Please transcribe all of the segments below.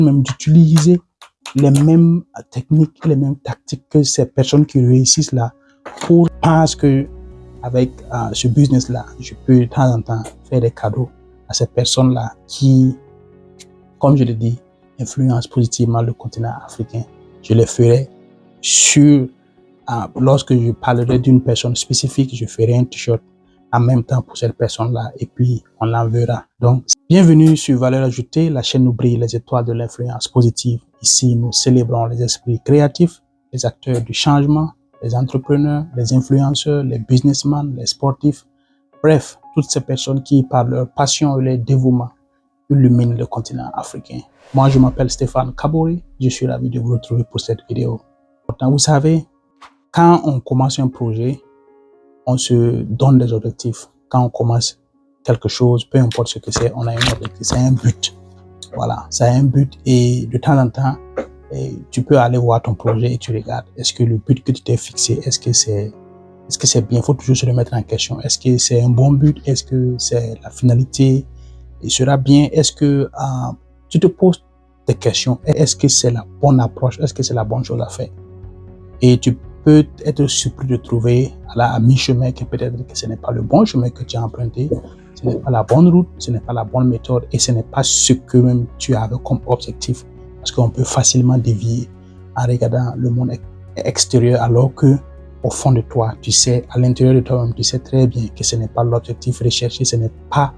même d'utiliser les mêmes techniques, les mêmes tactiques que ces personnes qui réussissent là pour penser que avec ce business-là, je peux de temps en temps faire des cadeaux à ces personnes-là qui, comme je l'ai dit, influencent positivement le continent africain. Je les ferai sur, lorsque je parlerai d'une personne spécifique, je ferai un t-shirt en même temps pour cette personne-là et puis on l'enverra. Donc, bienvenue sur Valeur Ajoutée, la chaîne où brillent les étoiles de l'influence positive. Ici, nous célébrons les esprits créatifs, les acteurs du changement, les entrepreneurs, les influenceurs, les businessmen, les sportifs. Bref, toutes ces personnes qui, par leur passion et leur dévouement, illuminent le continent africain. Moi, je m'appelle Stéphane Kabori. Je suis ravi de vous retrouver pour cette vidéo. Pourtant, vous savez, quand on commence un projet, on se donne des objectifs. Quand on commence quelque chose, peu importe ce que c'est, on a un objectif, c'est un but. Voilà, ça a un but et de temps en temps, tu peux aller voir ton projet et tu regardes. Est-ce que le but que tu t'es fixé, est-ce que c'est bien? Il faut toujours se remettre en question. Est-ce que c'est un bon but? Est-ce que c'est la finalité? Il sera bien? Est-ce que tu te poses des questions? Est-ce que c'est la bonne approche? Est-ce que c'est la bonne chose à faire? Et tu peux être surpris de trouver à mi-chemin que peut-être que ce n'est pas le bon chemin que tu as emprunté, ce n'est pas la bonne route, ce n'est pas la bonne méthode et ce n'est pas ce que même tu avais comme objectif. Parce qu'on peut facilement dévier en regardant le monde extérieur alors que au fond de toi, tu sais, à l'intérieur de toi-même, tu sais très bien que ce n'est pas l'objectif recherché, ce n'est pas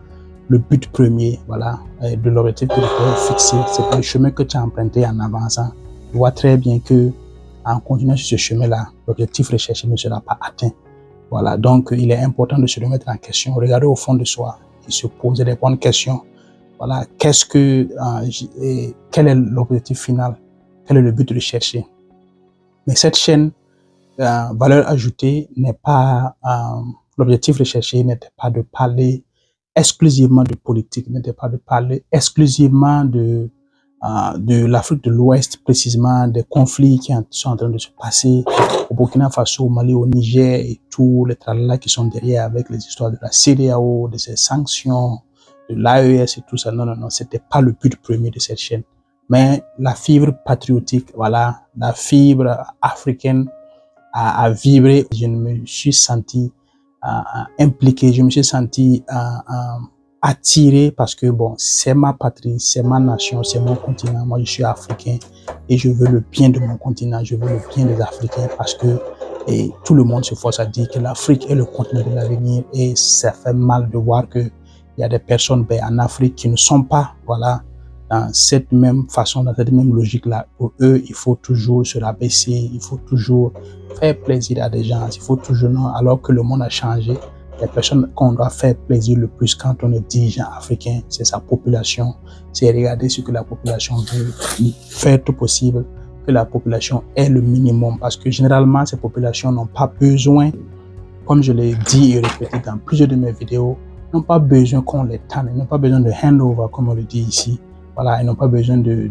le but premier, voilà, de l'objectif que tu peux fixer. C'est pas le chemin que tu as emprunté en avançant. Tu vois très bien que en continuant sur ce chemin-là, l'objectif recherché ne sera pas atteint. Voilà, donc il est important de se remettre en question, regarder au fond de soi et se poser des bonnes questions. Voilà, quel est l'objectif final? Quel est le but recherché? Mais cette chaîne, Valeur Ajoutée, n'est pas, l'objectif recherché n'était pas de parler exclusivement de politique, n'était pas de parler exclusivement de l'Afrique de l'Ouest, précisément des conflits qui sont en train de se passer au Burkina Faso, au Mali, au Niger et tous les tralala qui sont derrière avec les histoires de la CEDEAO, de ces sanctions, de l'AES et tout ça. Non, non, non, c'était pas le but premier de cette chaîne. Mais la fibre patriotique, voilà, la fibre africaine a vibré. Je me suis senti impliqué, je me suis senti attiré parce que bon, c'est ma patrie, c'est ma nation, c'est mon continent. Moi, je suis africain et je veux le bien de mon continent, je veux le bien des Africains parce que tout le monde se force à dire que l'Afrique est le continent de l'avenir et ça fait mal de voir que il y a des personnes en Afrique qui ne sont pas, voilà, dans cette même façon, dans cette même logique-là. Pour eux, il faut toujours se rabaisser, il faut toujours faire plaisir à des gens, il faut toujours non, alors que le monde a changé. Les personnes qu'on doit faire plaisir le plus quand on est dirigeant africain, c'est sa population. C'est regarder ce que la population veut, faire tout possible, que la population ait le minimum. Parce que généralement, ces populations n'ont pas besoin, comme je l'ai dit et répété dans plusieurs de mes vidéos, n'ont pas besoin qu'on les tanne, ils n'ont pas besoin de handover, comme on le dit ici. Voilà, ils n'ont pas besoin de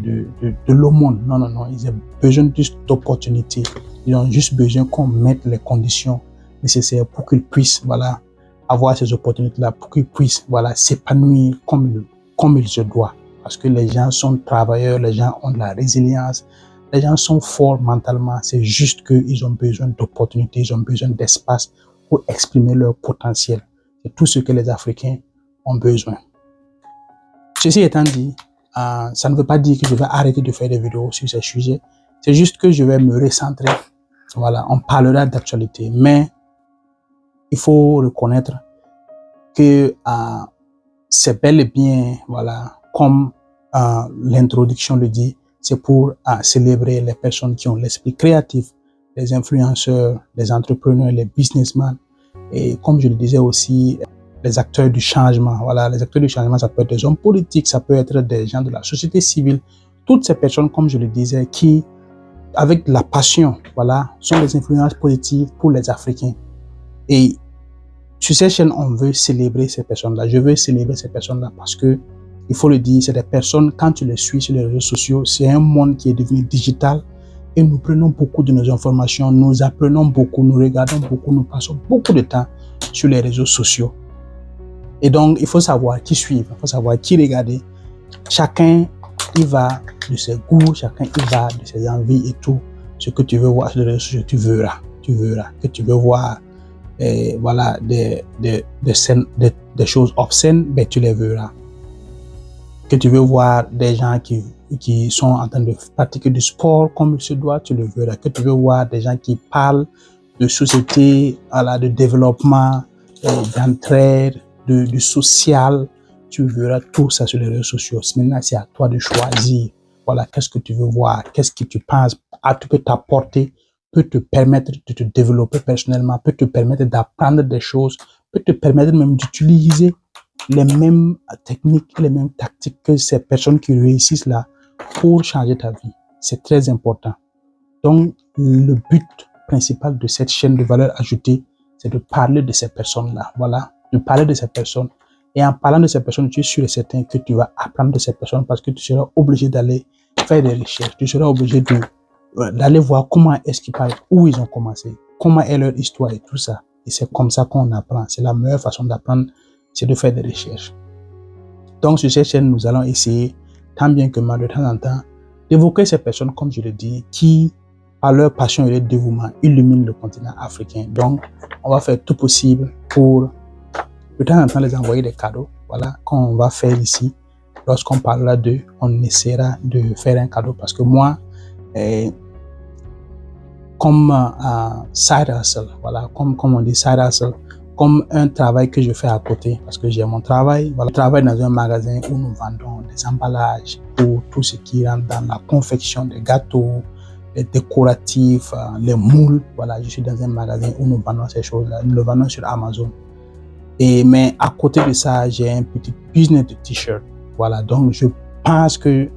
l'aumône. Non, non, non, ils ont besoin juste d'opportunités. Ils ont juste besoin qu'on mette les conditions nécessaires pour qu'ils puissent, voilà, avoir ces opportunités-là, pour qu'ils puissent, voilà, s'épanouir comme il se doit. Parce que les gens sont travailleurs, les gens ont de la résilience, les gens sont forts mentalement. C'est juste qu'ils ont besoin d'opportunités, ils ont besoin d'espace pour exprimer leur potentiel. C'est tout ce que les Africains ont besoin. Ceci étant dit, ça ne veut pas dire que je vais arrêter de faire des vidéos sur ces sujets. C'est juste que je vais me recentrer. Voilà, on parlera d'actualité, mais il faut reconnaître que c'est bel et bien, voilà, comme l'introduction le dit, c'est pour célébrer les personnes qui ont l'esprit créatif, les influenceurs, les entrepreneurs, les businessmen, et comme je le disais aussi, les acteurs du changement. Voilà, les acteurs du changement, ça peut être des hommes politiques, ça peut être des gens de la société civile. Toutes ces personnes, comme je le disais, qui, avec la passion, voilà, sont des influences positives pour les Africains. Et sur cette chaîne, on veut célébrer ces personnes-là. Je veux célébrer ces personnes-là parce que, il faut le dire, c'est des personnes, quand tu les suis sur les réseaux sociaux, c'est un monde qui est devenu digital et nous prenons beaucoup de nos informations, nous apprenons beaucoup, nous regardons beaucoup, nous passons beaucoup de temps sur les réseaux sociaux. Et donc, il faut savoir qui suivre, il faut savoir qui regarder. Chacun il va de ses goûts, chacun il va de ses envies et tout. Ce que tu veux voir sur les réseaux sociaux, tu verras. Que tu veux voir voilà, des choses obscènes, ben, tu les verras. Que tu veux voir des gens qui sont en train de pratiquer du sport comme il se doit, tu le verras. Que tu veux voir des gens qui parlent de société, voilà, de développement, d'entraide, du social, tu verras tout ça sur les réseaux sociaux. Maintenant, c'est à toi de choisir. Voilà, qu'est-ce que tu veux voir, qu'est-ce que tu penses peut t'apporter, peut te permettre de te développer personnellement, peut te permettre d'apprendre des choses, peut te permettre même d'utiliser les mêmes techniques, les mêmes tactiques que ces personnes qui réussissent là pour changer ta vie. C'est très important. Donc, le but principal de cette chaîne de valeur ajoutée, c'est de parler de ces personnes-là. Voilà, de parler de ces personnes. Et en parlant de ces personnes, tu es sûr et certain que tu vas apprendre de ces personnes parce que tu seras obligé d'aller faire des recherches. Tu seras obligé d'aller voir comment est-ce qu'ils parlent, où ils ont commencé, comment est leur histoire et tout ça. Et c'est comme ça qu'on apprend. C'est la meilleure façon d'apprendre, c'est de faire des recherches. Donc, sur cette chaîne, nous allons essayer, tant bien que mal, de temps en temps, d'évoquer ces personnes, comme je le dis, qui, par leur passion et leur dévouement, illuminent le continent africain. Donc, on va faire tout possible pour, de temps en temps, les envoyer des cadeaux. Voilà, comme on va faire ici. Lorsqu'on parlera d'eux, on essaiera de faire un cadeau parce que moi, comme side hustle, voilà, comme on dit side hustle, comme un travail que je fais à côté, parce que j'ai mon travail. Voilà, je travaille dans un magasin où nous vendons des emballages pour tout ce qui rentre dans la confection des gâteaux, les décoratifs, les moules. Voilà, je suis dans un magasin où nous vendons ces choses-là. Nous le vendons sur Amazon. Mais à côté de ça, j'ai un petit business de t-shirt. Voilà, donc je pense que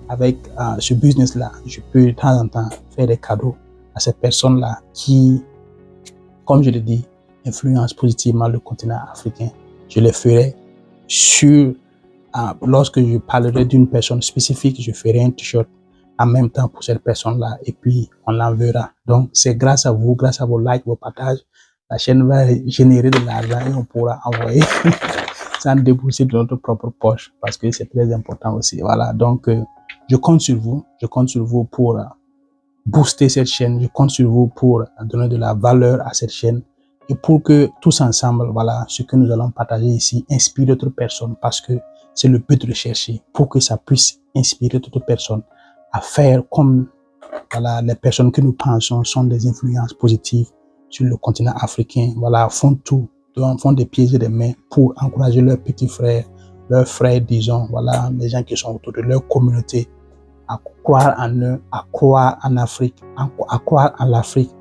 avec ce business-là, je peux de temps en temps faire des cadeaux à ces personnes-là qui, comme je le dis, influencent positivement le continent africain. Je le ferai sur, lorsque je parlerai d'une personne spécifique, je ferai un t-shirt en même temps pour cette personne-là et puis on l'enverra. Donc, c'est grâce à vous, grâce à vos likes, vos partages, la chaîne va générer de l'argent et on pourra envoyer sans débourser de notre propre poche parce que c'est très important aussi. Voilà, donc je compte sur vous pour booster cette chaîne, je compte sur vous pour donner de la valeur à cette chaîne et pour que tous ensemble, voilà, ce que nous allons partager ici inspire d'autres personnes parce que c'est le but de rechercher pour que ça puisse inspirer d'autres personnes à faire comme, voilà, les personnes que nous pensons sont des influences positives sur le continent africain, voilà, font tout, font des pieds et des mains pour encourager leurs petits frères, leurs frères, disons, voilà, les gens qui sont autour de leur communauté, à croire en eux, à croire en Afrique, à croire en l'Afrique,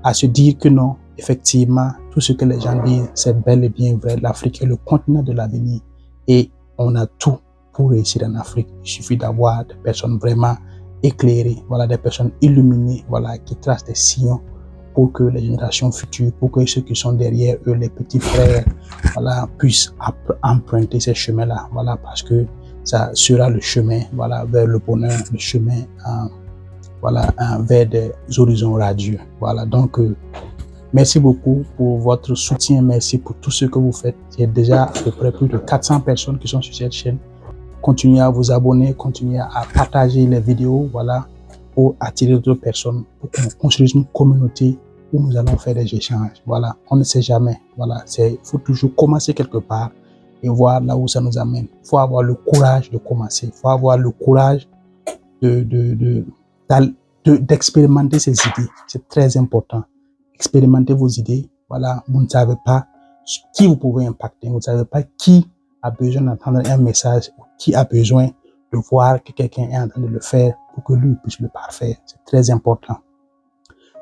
à se dire que non, effectivement, tout ce que les gens disent, c'est bel et bien vrai. L'Afrique est le continent de l'avenir et on a tout pour réussir en Afrique. Il suffit d'avoir des personnes vraiment éclairées, voilà, des personnes illuminées, voilà, qui tracent des sillons pour que les générations futures, pour que ceux qui sont derrière eux, les petits frères, voilà, puissent emprunter ces chemins-là, voilà, parce que ça sera le chemin, voilà, vers le bonheur, le chemin, voilà, vers des horizons radieux. Voilà, donc merci beaucoup pour votre soutien, merci pour tout ce que vous faites. Il y a déjà à peu près plus de 400 personnes qui sont sur cette chaîne. Continuez à vous abonner, continuez à partager les vidéos, voilà, pour attirer d'autres personnes, pour qu'on construise une communauté où nous allons faire des échanges. Voilà, on ne sait jamais. Voilà, il faut toujours commencer quelque part et voir là où ça nous amène. Il faut avoir le courage de commencer. Il faut avoir le courage d'expérimenter ses idées. C'est très important. Expérimentez vos idées. Voilà, vous ne savez pas qui vous pouvez impacter. Vous ne savez pas qui a besoin d'entendre un message ou qui a besoin de voir que quelqu'un est en train de le faire pour que lui puisse le parfaire. C'est très important.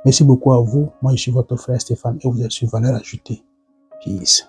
Merci beaucoup à vous. Moi, je suis votre frère Stéphane et vous êtes sur Valeur Ajoutée. Peace.